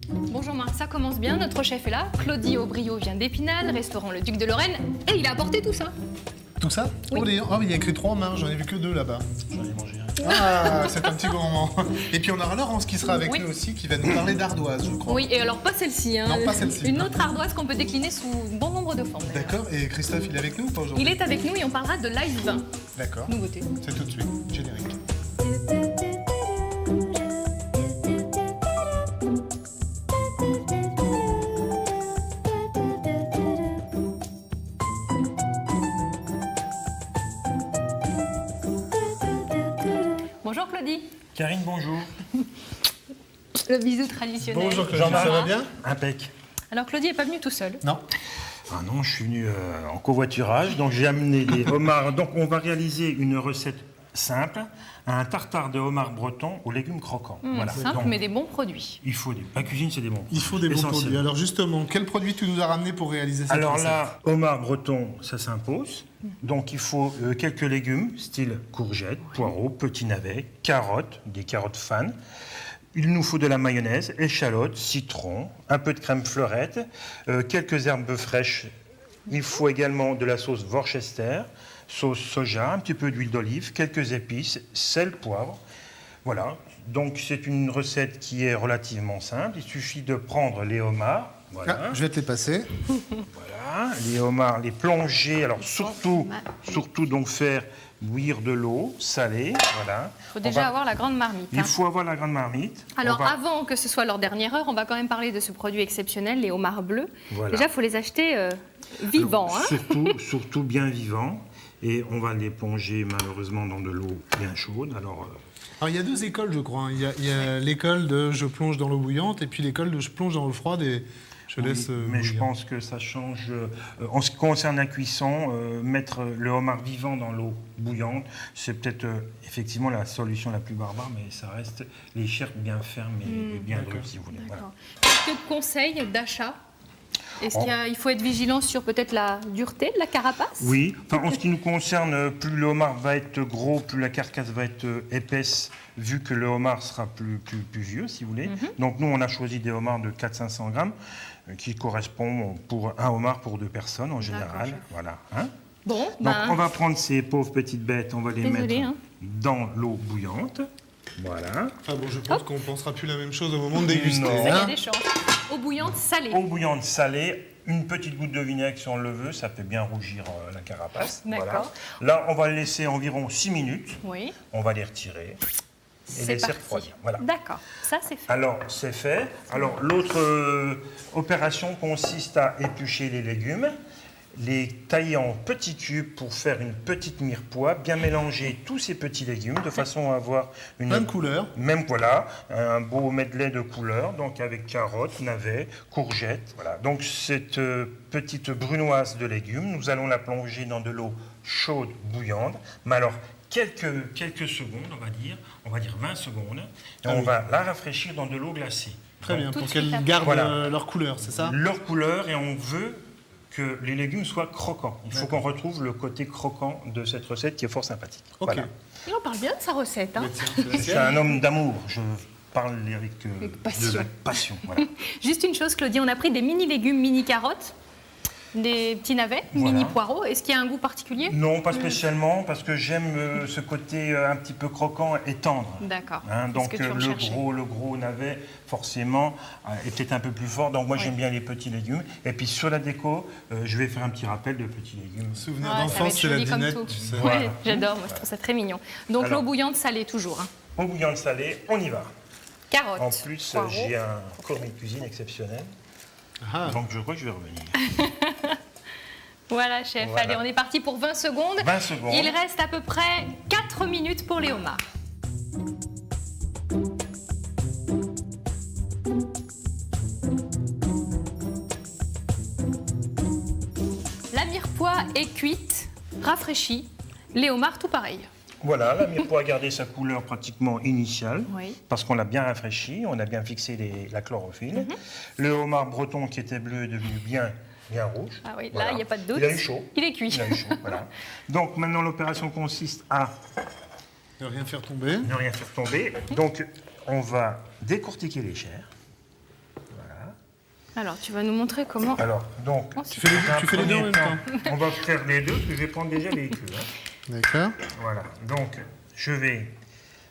Bonjour Marc, ça commence bien, notre chef est là. Claudie Aubrio vient d'Épinal, restaurant Le Duc de Lorraine, et il a apporté tout ça. Tout ça? Oui. Oh, mais il y a écrit 3 en marge, j'en ai vu que 2 là-bas. J'en ai mangé un. Ah, c'est un petit gourmand. Et puis on aura Laurence qui sera avec Oui. nous aussi, qui va nous parler d'ardoise, je crois. Oui, et alors pas celle-ci, hein. Non, pas celle-ci. Une autre ardoise qu'on peut décliner sous bon nombre de formes. d'ailleurs. D'accord, et Christophe, il est avec nous ou pas aujourd'hui? Il est avec nous et on parlera de live 20. D'accord. Nouveauté. C'est tout de suite, générique. Bonjour Claudie. Karine, bonjour. Le bisou traditionnel. Bonjour Claudie, Jean-Marc. ça va bien? Impec. Alors Claudie n'est pas venue tout seul. Non. Ah non, je suis venu en covoiturage, donc j'ai amené des homards. Donc on va réaliser une recette simple, un tartare de homard breton aux légumes croquants. Voilà. Simple Donc, mais des bons produits. il faut la cuisine, c'est des bons. Il faut des bons Essentiel. produits. Alors justement, quel produit tu nous as ramené pour réaliser cette Alors recette? là, homard breton, ça s'impose. Donc il faut quelques légumes, style courgettes, poireaux, petits navets, carottes, des carottes fan. Il nous faut de la mayonnaise, échalotes, citron, un peu de crème fleurette, quelques herbes fraîches. Il faut également de la sauce Worcester, sauce soja, un petit peu d'huile d'olive, quelques épices, sel, poivre. Voilà. Donc c'est une recette qui est relativement simple. Il suffit de prendre les homards. Voilà. Ah, je vais te les passer. Voilà, les homards, les plonger, alors surtout donc faire bouillir de l'eau salée, voilà. Il faut déjà avoir la grande marmite. Il hein. faut avoir la grande marmite. Alors On va- avant que ce soit leur dernière heure, on va quand même parler de ce produit exceptionnel, les homards bleus. Voilà. Déjà, il faut les acheter vivants. Alors, hein. surtout bien vivants. Et on va les plonger malheureusement dans de l'eau bien chaude. Alors, Alors il y a 2 écoles, je crois. Il y a l'école de je plonge dans l'eau bouillante et puis l'école de je plonge dans l'eau froide et je laisse mais je bouillir. pense que ça change. En ce qui concerne la cuisson, mettre le homard vivant dans l'eau bouillante, c'est peut-être effectivement la solution la plus barbare, mais ça reste les chairs bien fermes et bien dures, si vous voulez. Voilà. D'accord. Quelques conseils d'achat. Est-ce qu'il faut être vigilant sur peut-être la dureté de la carapace? Oui, enfin, en ce qui nous concerne, plus le homard va être gros, plus la carcasse va être épaisse, vu que le homard sera plus vieux, si vous voulez. Donc nous, on a choisi des homards de 400-500 grammes, qui correspondent pour un homard pour 2 personnes en général. chef. Voilà. Hein. Bon, Donc on va prendre ces pauvres petites bêtes, on va les Désolée, mettre hein. dans l'eau bouillante. Voilà. Enfin bon, je pense qu'on ne pensera plus la même chose au moment de déguster. Non. ça, il y a hein. des chances. Eau bouillante salée. Eau bouillante salée, une petite goutte de vinaigre si on le veut, ça fait bien rougir la carapace. D'accord. Là, on va le laisser environ 6 minutes. Oui. On va les retirer et C'est laisser parti. refroidir. Voilà. D'accord, ça c'est fait. Alors, c'est fait. Alors, l'autre opération consiste à éplucher les légumes, les tailler en petits cubes pour faire une petite mirepoix, bien mélanger tous ces petits légumes de façon à avoir une Même couleur. même, voilà, un beau medley de couleurs, donc avec carottes, navets, courgettes. Voilà. Donc cette petite brunoise de légumes, nous allons la plonger dans de l'eau chaude, bouillante, mais alors quelques secondes, on va dire 20 secondes, et Ah on oui. va la rafraîchir dans de l'eau glacée. Très bien, Tout pour de suite qu'elles après. gardent Voilà. leur couleur, c'est ça? Leur couleur, et on veut que les légumes soient croquants. Il faut qu'on retrouve le côté croquant de cette recette qui est fort sympathique. Ok. Voilà. Et on parle bien de sa recette. Hein. Mais tiens, c'est la Je suis sienne. un homme d'amour, je parle avec, passion. de passion. Voilà. Juste une chose, Claudie, on a pris des mini légumes, mini carottes, des petits navets, Voilà. mini poireaux. Est-ce qu'il y a un goût particulier? Non, pas spécialement, parce que j'aime ce côté un petit peu croquant et tendre. D'accord. Hein, C'est donc ce que tu recherchais. le gros navet, forcément, est peut-être un peu plus fort. Donc moi, Oui. j'aime bien les petits légumes. Et puis sur la déco, je vais faire un petit rappel de petits légumes. Souvenir Ouais, ça va d'enfance, être c'est la joli comme dinette, tout. tu sais. Ouais, Voilà. j'adore, moi je trouve ça très mignon. Donc Alors. l'eau bouillante salée toujours. Hein. Au bouillon salé, on y va. Carottes. En plus, poireaux. j'ai un commis de cuisine exceptionnel. Ah, Donc je crois que je vais revenir. Voilà, chef. Voilà. Allez, on est parti pour 20 secondes. 20 secondes. Il reste à peu près 4 minutes pour les homards. La mirepoix est cuite, rafraîchie. Les homards, tout pareil. Voilà, la mirepoix a gardé sa couleur pratiquement initiale, Oui. parce qu'on l'a bien rafraîchi, on a bien fixé la chlorophylle. Le homard breton qui était bleu est devenu bien rouge. Ah oui, là, Voilà. il n'y a pas de doute. Il a eu chaud. Il est cuit. Il a eu chaud, voilà. Donc maintenant, l'opération consiste à Ne rien faire tomber. Ne rien faire tomber. Donc, on va décortiquer les chairs. Voilà. Alors, tu vas nous montrer comment. Alors, donc, Oh, Tu fais les deux en même temps. on va faire les deux, puis je vais prendre déjà les queues. Hein. D'accord. Voilà. Donc, je vais...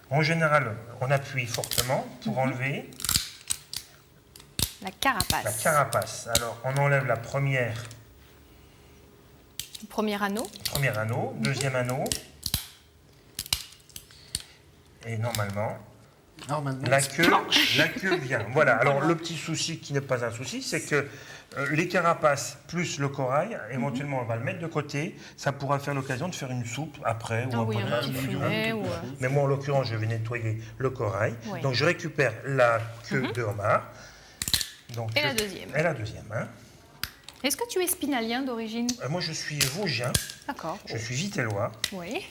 En général, on appuie fortement pour enlever La carapace. la carapace. Alors, on enlève la première Premier anneau. Premier anneau, deuxième anneau. Et normalement, Alors maintenant, la queue vient. Voilà. Alors le petit souci qui n'est pas un souci, c'est que les carapaces plus le corail, éventuellement on va le mettre de côté. Ça pourra faire l'occasion de faire une soupe après. Ah ou oui, après un petit fumet. Ou... Mais moi en l'occurrence, je vais nettoyer le corail. Oui. Donc je récupère la queue de homard. Donc, Et la deuxième. Et la deuxième. Hein. Est-ce que tu es spinalien d'origine? Moi je suis vosgien, D'accord. je suis vitellois. Oui.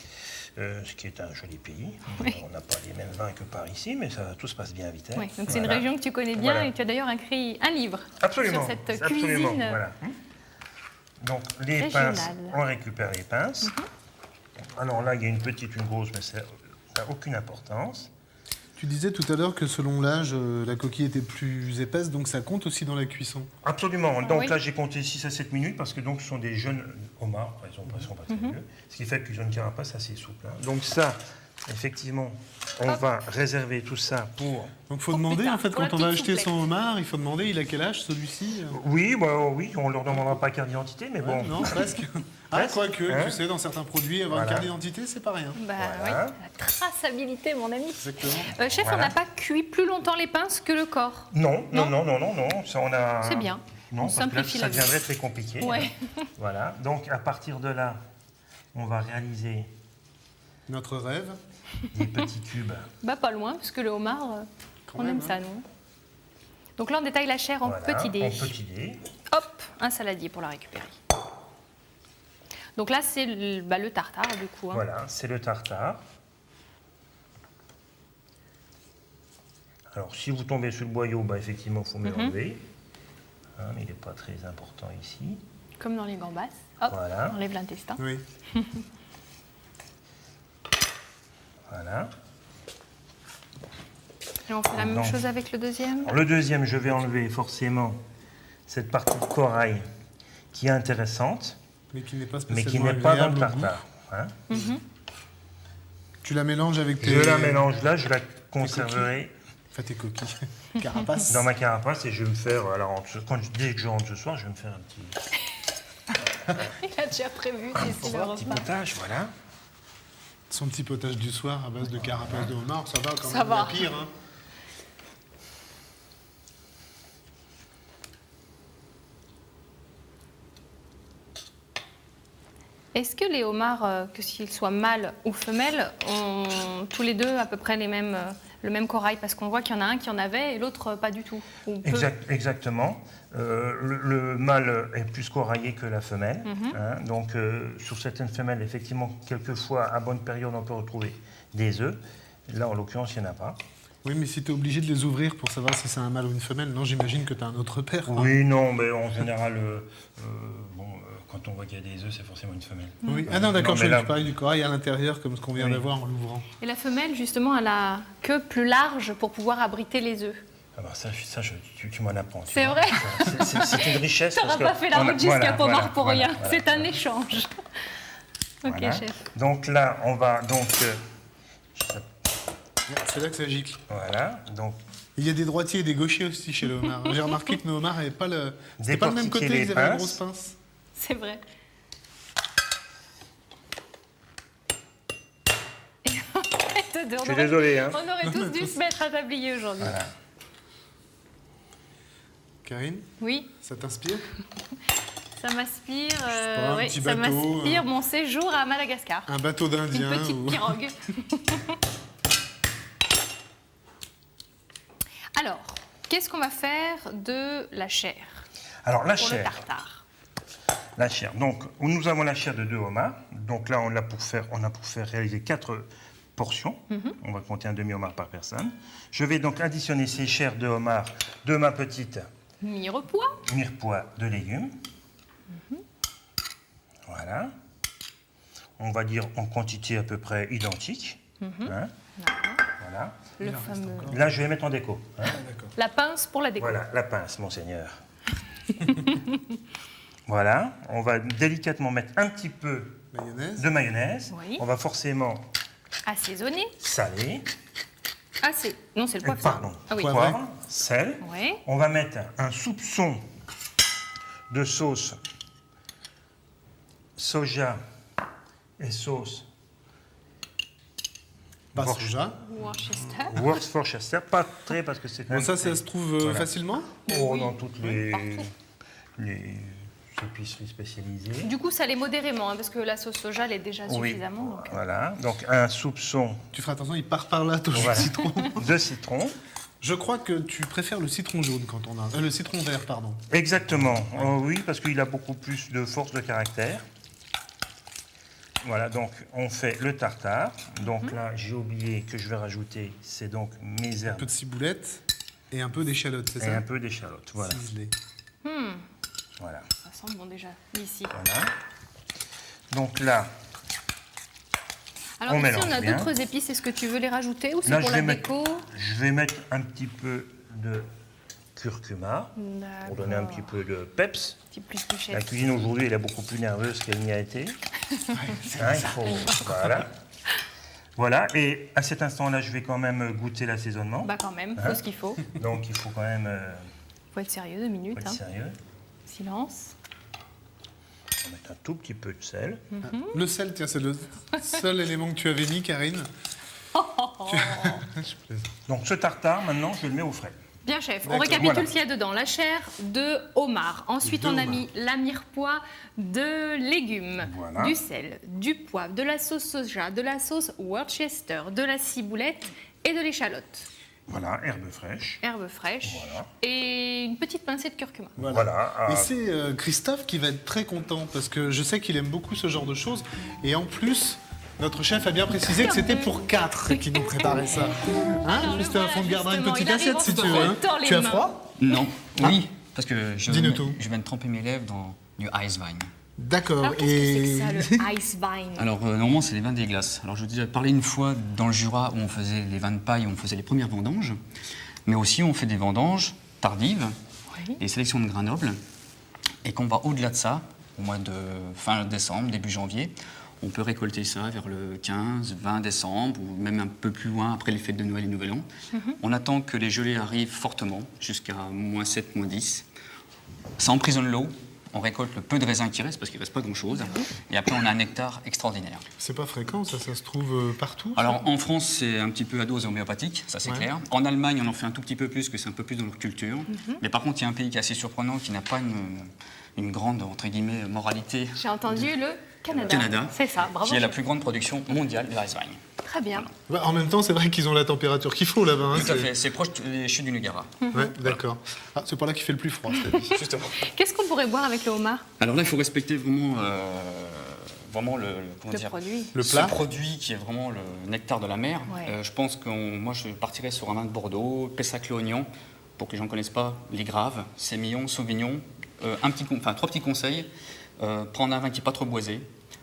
Ce qui est un joli pays. On n'a pas les mêmes vins que par ici, mais tout se passe bien à Vittel. Oui. Donc c'est une Voilà. région que tu connais bien Voilà. et tu as d'ailleurs écrit un livre Absolument. sur cette Absolument. cuisine. Voilà. Donc les régionale. pinces, on récupère les pinces. Alors là, il y a une petite, une grosse, mais ça n'a aucune importance. tu disais tout à l'heure que selon l'âge, la coquille était plus épaisse, donc ça compte aussi dans la cuisson. Absolument. Donc oui. là, j'ai compté 6 à 7 minutes parce que donc, ce sont des jeunes homards, ils sont pas très vieux, ce qui fait qu'ils ont une carapace assez souple. Hein. Donc ça, effectivement, on va réserver tout ça pour... Donc il faut Oh, demander, putain, en fait, pour la quand on va petite acheter souplette. son homard, il faut demander, il a quel âge celui-ci Oui, oui, on ne leur demandera pas carte d'identité, mais bon. Non, presque. Ah, Presque, quoique, hein. tu sais, dans certains produits, avoir une Voilà. carte d'identité, c'est pas rien. Bah Voilà. oui, la traçabilité, mon ami. Exactement. Chef, Voilà. on n'a pas cuit plus longtemps les pinces que le corps. Non. Non. Ça, on a... C'est bien. Non, On parce que là, simplifie ça la vie. deviendrait très compliqué. Ouais. Voilà. Donc, à partir de là, on va réaliser Notre rêve. des petits cubes. Bah pas loin, parce que le homard, Quand on même, aime ça, non? Donc là, on détaille la chair en Voilà, petits dés. En petits dés. Hop, un saladier pour la récupérer. Donc là, c'est le tartare, du coup. Hein. Voilà, c'est le tartare. Alors, si vous tombez sur le boyau, bah, effectivement, il faut me l'enlever. Hein, mais il n'est pas très important ici. Comme dans les gambas. Hop, Voilà. on enlève l'intestin. Oui. Voilà. Et on fait la même Non. chose avec le deuxième. Alors, le deuxième, je vais enlever forcément cette partie de corail qui est intéressante, Mais qui n'est pas mais spécialement qui n'est pas dans le agréable au goût. tartare. Hein. Tu la mélanges avec tes... Je la mélange là, je la conserverai Enfin, tes coquilles. Carapace. dans ma carapace et je vais me faire, alors dès que je rentre ce soir, je vais me faire un petit, Il a déjà prévu d'ici le petit repas. potage, voilà. Son petit potage du soir à base de carapace de homard, ça va quand Ça même. va. Il y a pire, hein. Est-ce que les homards, que s'ils soient mâles ou femelles, ont tous les deux à peu près le même corail? Parce qu'on voit qu'il y en a un qui en avait et l'autre pas du tout. Ou peu. Exactement. Le mâle est plus coraillé que la femelle. Hein. Donc, sur certaines femelles, effectivement, quelquefois, à bonne période, on peut retrouver des œufs. Là, en l'occurrence, il n'y en a pas. Oui, mais si tu es obligé de les ouvrir pour savoir si c'est un mâle ou une femelle, non, j'imagine que tu as un autre repère. hein. Oui, non, mais en général, quand on voit qu'il y a des œufs, c'est forcément une femelle. Oui. Ah non, d'accord, Non, je mais là- tu parlais du corail à l'intérieur, comme ce qu'on vient Oui. d'avoir en l'ouvrant. Et la femelle, justement, elle a queue plus large pour pouvoir abriter les œufs. Ah bah ça tu m'en apprends. tu C'est vois. vrai? C'est une richesse. Tu n'auras parce pas que fait la on a- route jusqu'à voilà, Pomard voilà, pour voilà, rien. voilà, C'est un voilà. échange. Ok, Voilà. chef. Donc là, on va donc C'est là que ça gicle. voilà. Donc Il y a des droitiers et des gauchers aussi chez le homard. J'ai remarqué que nos homards n'avaient pas le... C'était pas le même côté, Décortiquer les ils avaient la pinces. grosse pince. C'est vrai. je suis désolé. Hein. On aurait tous dû se mettre à tablier aujourd'hui. Voilà. Karine, Oui, ça t'inspire? ça m'inspire. pas, un ouais, petit ça bateau, m'inspire mon séjour à Madagascar. Un bateau d'Indien Une petite ou... pirogue. Alors, qu'est-ce qu'on va faire de la chair Alors la pour le chair. tartare? La chair. Donc nous avons la chair de 2 homards. Donc là on a pour faire réaliser 4 portions. On va compter un demi-homard par personne. Je vais donc additionner ces chairs de homard de ma petite Mirepoix. mirepoix de légumes. Voilà. On va dire en quantité à peu près identique. Hein, voilà. Le fameux. Là, je vais mettre en déco. Hein. D'accord. La pince pour la déco. Voilà, la pince, monseigneur. Voilà, on va délicatement mettre un petit peu Mayonnaise. de mayonnaise. Oui. On va forcément Assaisonner. saler. Ah, c'est... Non, c'est le poivre. ça. Pardon, Ah oui. poivre, sel. Oui. On va mettre un soupçon de sauce soja et sauce Pas soja. Worcester. Worcestershire. Pas très parce que c'est quand Bon, même ça se trouve Voilà. facilement. dans toutes les épiceries spécialisées. Du coup, ça l'est modérément, hein, parce que la sauce soja, elle est déjà suffisamment. Donc... Voilà, donc un soupçon Tu feras attention, il part par là, ton jus Voilà. de citron. de citron. Je crois que tu préfères le citron jaune quand on a... le citron vert, pardon. Exactement, oui, parce qu'il a beaucoup plus de force de caractère. Voilà, donc on fait le tartare. Donc là, j'ai oublié que je vais rajouter, c'est donc mes Un herbes peu de ciboulette et un peu d'échalote, c'est et ça un peu d'échalote. Voilà, Ciselé. voilà, Ça sent bon déjà, ici. voilà. Donc là, Alors On ici, mélange on a bien. d'autres épices. Est-ce que tu veux les rajouter ou c'est là pour je, la vais déco mettre un petit peu de curcuma pour donner un petit peu de peps. Petit plus La chef. cuisine aujourd'hui, elle est beaucoup plus nerveuse qu'elle n'y a été. Hein, il faut, voilà. Voilà, et à cet instant-là, je vais quand même goûter l'assaisonnement. Bah quand même, Hein faut ce qu'il faut. Donc il faut quand même Faut être sérieux, 2 minutes. être Hein. sérieux. Silence. On va mettre un tout petit peu de sel. Le sel, tiens, c'est le seul élément que tu avais mis, Karine. Je plaisante. Donc ce tartare, maintenant, je le mets au frais. Bien chef, on D'accord. récapitule Voilà. ce qu'il y a dedans. La chair de homard. Ensuite, De on a homard. mis la mirepoix de légumes, Voilà. du sel, du poivre, de la sauce soja, de la sauce Worcester, de la ciboulette et de l'échalote. Voilà, herbes fraîches. Herbes fraîches Voilà. et une petite pincée de curcuma. Voilà. Et c'est Christophe qui va être très content parce que je sais qu'il aime beaucoup ce genre de choses. Et en plus, notre chef a bien précisé que c'était pour 4 qui nous préparait ça. Hein, Alors, le Christophe, voilà, on te gardera une justement, petite il arrive assiette en si tu se veux. hein. frottant les Tu as mains. froid Non, oui, parce que Dis-nous tout. je viens de tremper mes lèvres dans du ice wine. D'accord. Alors, qu'est-ce que c'est que ça, le ice vine? Alors, normalement, c'est les vins des glaces. Alors, je vous ai parlé une fois dans le Jura où on faisait les vins de paille, où on faisait les premières vendanges. Mais aussi, on fait des vendanges tardives, Oui. des sélections de grains nobles. Et qu'on va au-delà de ça, au mois de fin décembre, début janvier. On peut récolter ça vers le 15, 20 décembre, ou même un peu plus loin après les fêtes de Noël et Nouvel An. On attend que les gelées arrivent fortement, jusqu'à -7, -10. Ça emprisonne l'eau. On récolte le peu de raisin qui reste, parce qu'il ne reste pas grand-chose. Et après, on a un nectar extraordinaire. C'est pas fréquent, ça se trouve partout. ça Alors, en France, c'est un petit peu à dose homéopathique, ça c'est Ouais. clair. En Allemagne, on en fait un tout petit peu plus, que c'est un peu plus dans leur culture. Mais par contre, il y a un pays qui est assez surprenant, qui n'a pas une grande, entre guillemets, moralité, J'ai entendu le Canada. Canada, C'est ça, bravo. qui est la chef. plus grande production mondiale de rice wine. Très bien. Bah, en même temps, c'est vrai qu'ils ont la température qu'il faut là-bas. hein, Tout à c'est- fait, c'est proche des chutes du Niagara. Ouais, d'accord. Ah, c'est pas là qu'il fait le plus froid, c'est dit. Justement. Qu'est-ce qu'on pourrait boire avec le homard? Alors là, il faut respecter vraiment, vraiment comment Le dire, produit. Le ce plat. produit qui est vraiment le nectar de la mer. Ouais. Je pense que moi, je partirais sur un vin de Bordeaux, Pessac-le-Oignon. Pour que les gens ne connaissent pas, les Graves, Sémillon, Sauvignon. 3 petits conseils. Prendre un vin qui n'est pas trop boisé,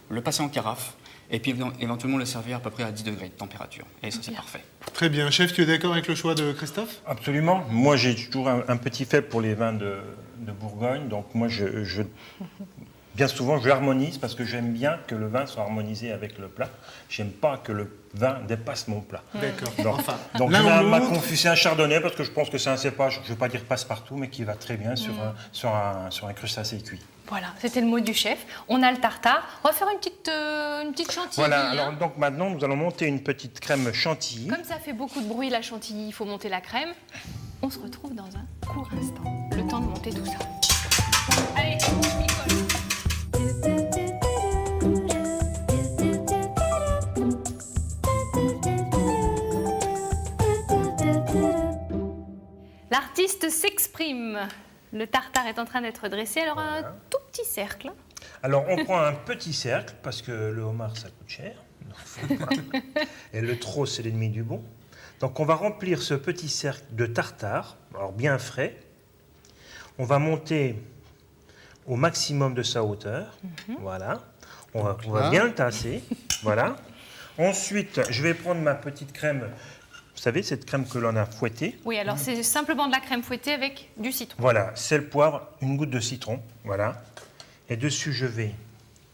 le passer en carafe, et puis éventuellement le servir à peu près à 10 degrés de température. Et ça, c'est Bien. parfait. Très bien. Chef, tu es d'accord avec le choix de Christophe? Absolument. Moi, j'ai toujours un petit faible pour les vins de Bourgogne. Donc, moi, bien souvent, je harmonise parce que j'aime bien que le vin soit harmonisé avec le plat. J'aime pas que le vin dépasse mon plat. D'accord. Donc, Enfin, donc l'un ou ma l'autre. confus, c'est un chardonnay parce que je pense que c'est un cépage, je ne vais pas dire passe-partout, mais qui va très bien sur un crustacé cuit. Voilà, c'était le mot du chef. On a le tartare. On va faire une petite chantilly. Voilà, hein. alors donc maintenant, nous allons monter une petite crème chantilly. Comme ça fait beaucoup de bruit la chantilly, il faut monter la crème. On se retrouve dans un court instant. Le temps de monter tout ça. Allez, Nicole. L'artiste s'exprime. Le tartare est en train d'être dressé. Alors un tout petit cercle. Alors, on prend un petit cercle, parce que le homard, ça coûte cher. Donc, faut pas. Et le trop, c'est l'ennemi du bon. Donc, on va remplir ce petit cercle de tartare, alors bien frais. On va monter au maximum de sa hauteur. Voilà. On va bien le tasser. Voilà. Ensuite, je vais prendre ma petite crème. Vous savez, cette crème que l'on a fouettée. Oui, alors c'est simplement de la crème fouettée avec du citron. Voilà, sel, poivre, une goutte de citron. Voilà. Et dessus, je vais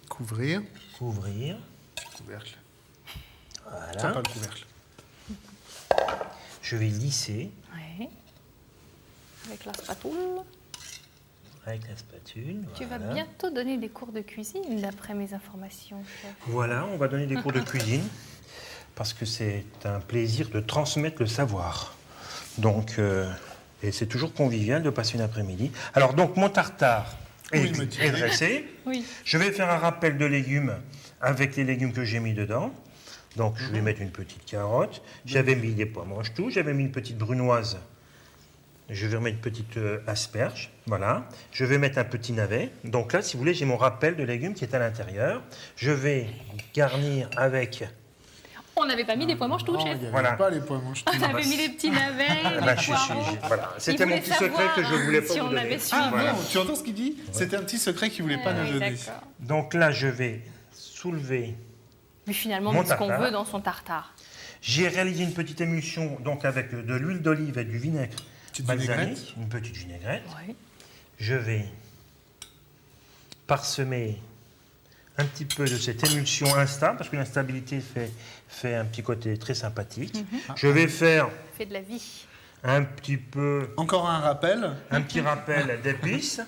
Couvrir. couvrir. Couvercle. Voilà. Tiens, pas le couvercle. Je vais lisser Oui. Avec la spatule. avec la spatule. Tu vas voilà. bientôt donner des cours de cuisine, d'après mes informations, chef. Voilà, on va donner des cours de cuisine parce que c'est un plaisir de transmettre le savoir. Donc, et c'est toujours convivial de passer une après-midi. Alors, donc, mon tartare est dressé. Oui. Je vais faire un rappel de légumes avec les légumes que j'ai mis dedans. Donc, je vais mettre une petite carotte. J'avais mis des pois mange-tout. J'avais mis une petite brunoise. Je vais remettre une petite asperge. Voilà. Je vais mettre un petit navet. Donc là, si vous voulez, j'ai mon rappel de légumes qui est à l'intérieur. Je vais garnir avec... On n'avait pas mis des pois mange-tout, chef. Il n'y avait Voilà. pas les pois mange On avait mis les petits navets, les Bah, poireaux. voilà. Il C'était mon voulait petit secret que je savoir, voulais pas si vous on donner. avait suivi. Ah Voilà. bon, tu entends ce qu'il dit? C'était un petit secret qu'il voulait pas Ah nous oui, donner. d'accord. Donc là, je vais soulever. Mais finalement, Mon c'est ce qu'on tartare. veut dans son tartare. J'ai réalisé une petite émulsion donc avec de l'huile d'olive et du vinaigre Petite balsamique, vinaigrette. une petite vinaigrette. Oui. Je vais parsemer un petit peu de cette émulsion Insta, parce que l'instabilité fait un petit côté très sympathique. Je vais faire Fait de la vie. un petit peu, Encore un rappel. un petit rappel d'épices.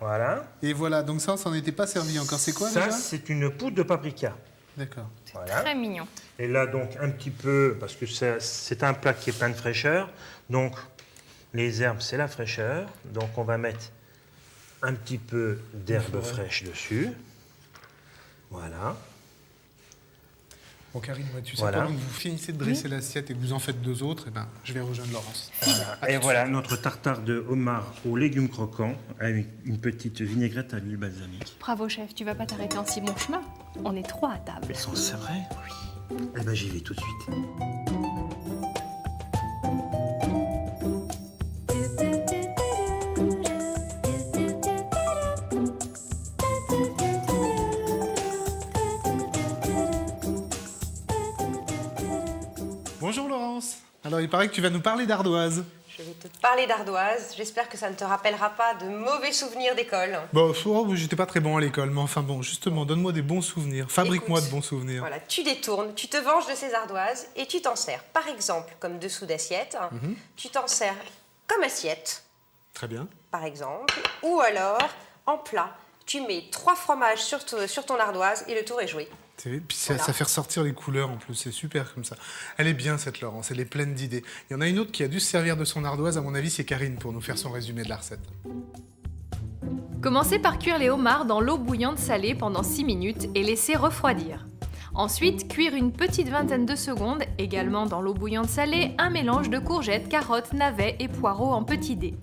Voilà. Et voilà, donc ça, on s'en était pas servi encore. C'est quoi Ça, déjà? c'est une poudre de paprika. D'accord. Voilà. Très mignon. Et là, donc, un petit peu, parce que c'est un plat qui est plein de fraîcheur. Donc, les herbes, c'est la fraîcheur. Donc, on va mettre un petit peu d'herbes fraîches dessus. Voilà. Bon, Karine, moi, tu sais, Voilà. pendant que vous finissez de dresser l'assiette et que vous en faites deux autres, eh ben, je vais rejoindre Laurence. Et voilà notre tartare de homard aux légumes croquants avec une petite vinaigrette à l'huile balsamique. Bravo, chef. Tu vas pas t'arrêter en si bon chemin. On est trois à table. C'est vrai? Oui. Eh ben j'y vais tout de suite. Bonjour Laurence. Alors, il paraît que tu vas nous parler d'ardoise. Je vais te parler d'ardoise. J'espère que ça ne te rappellera pas de mauvais souvenirs d'école. Bon, j'étais pas très bon à l'école, mais enfin bon, justement, donne-moi des bons souvenirs. Fabrique-moi de Écoute, bons souvenirs. Voilà, tu détournes, tu te venges de ces ardoises et tu t'en sers, par exemple, comme dessous d'assiette. Tu t'en sers comme assiette, Très bien. par exemple. Ou alors, en plat, tu mets 3 fromages sur ton ardoise et le tour est joué. Puis Voilà. ça fait ressortir les couleurs en plus, c'est super comme ça. Elle est bien cette Laurence, elle est pleine d'idées. Il y en a une autre qui a dû se servir de son ardoise, à mon avis c'est Karine pour nous faire son résumé de la recette. Commencez par cuire les homards dans l'eau bouillante salée pendant 6 minutes et laisser refroidir. Ensuite, cuire une petite vingtaine de secondes, également dans l'eau bouillante salée, un mélange de courgettes, carottes, navets et poireaux en petits dés.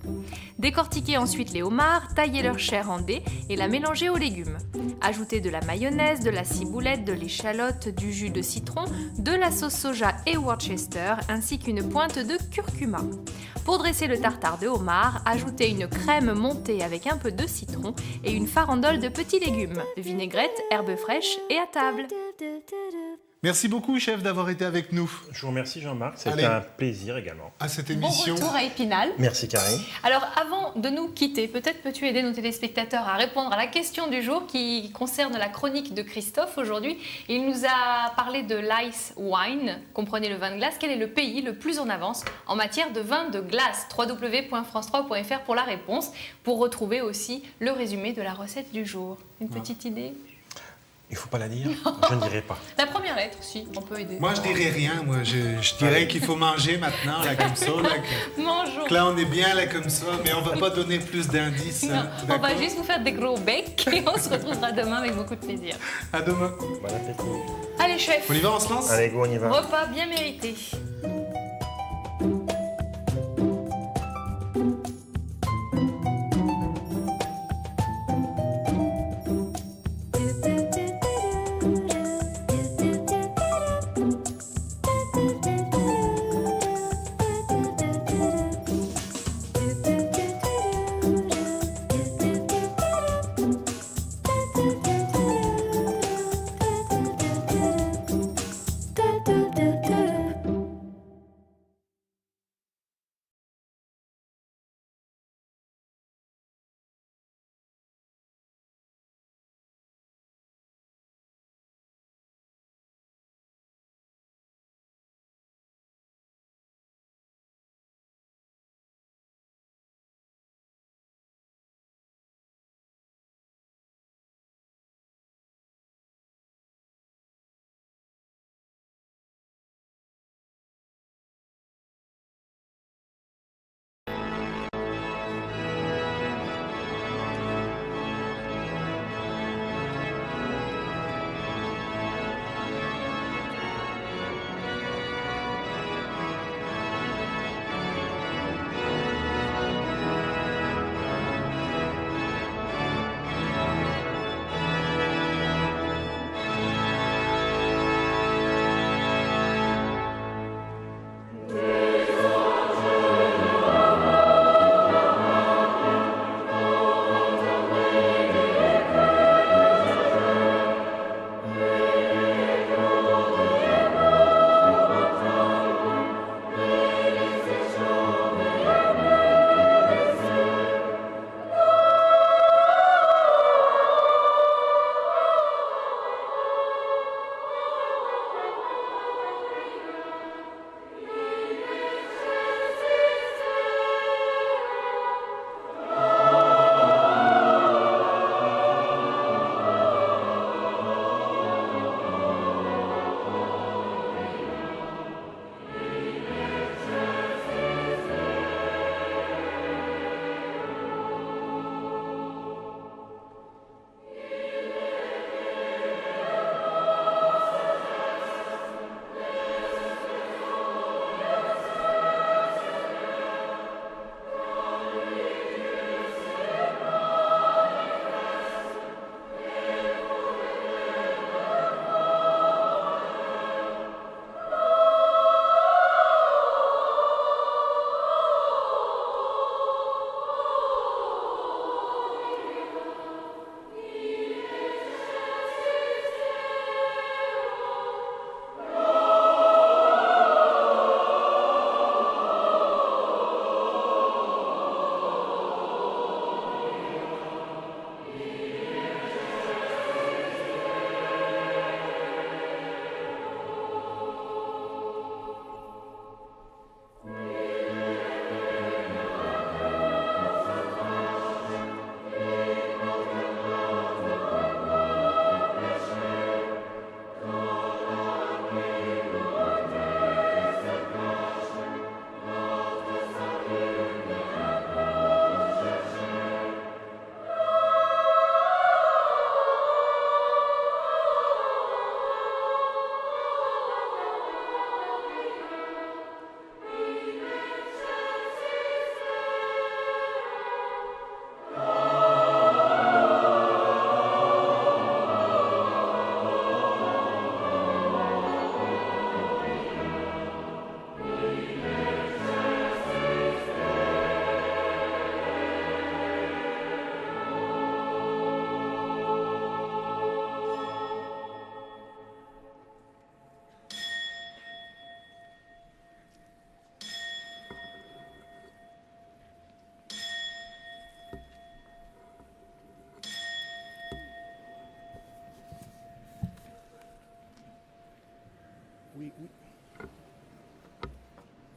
Décortiquez ensuite les homards, taillez leur chair en dés et la mélangez aux légumes. Ajoutez de la mayonnaise, de la ciboulette, de l'échalote, du jus de citron, de la sauce soja et Worcester, ainsi qu'une pointe de curcuma. Pour dresser le tartare de homard, ajoutez une crème montée avec un peu de citron et une farandole de petits légumes, vinaigrette, herbes fraîches et à table. Merci beaucoup chef d'avoir été avec nous Je vous remercie Jean-Marc, c'était Allez. un plaisir également. à cette Bon émission. retour à Épinal. Merci Karine. Alors, avant de nous quitter, peut-être peux-tu aider nos téléspectateurs à répondre à la question du jour qui concerne la chronique de Christophe aujourd'hui. Il nous a parlé de l'ice wine, comprenez le vin de glace. Quel est le pays le plus en avance en matière de vin de glace? www.france3.fr pour la réponse, pour retrouver aussi le résumé de la recette du jour. Une petite idée? Il faut pas la dire, je ne dirai pas. La première lettre, si, on peut aider. Moi je dirais rien, moi je dirais qu'il faut manger maintenant, là comme ça, là, Mangeons. que là on est bien là comme ça, mais on va pas donner plus d'indices. Non, hein, on va d'accord? juste vous faire des gros becs et on se retrouvera demain avec beaucoup de plaisir. À demain. Bon appétit. Allez, chef, On y va, on se lance? Allez go, on y va. repas bien mérité.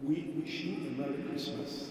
We wish you a Merry Christmas.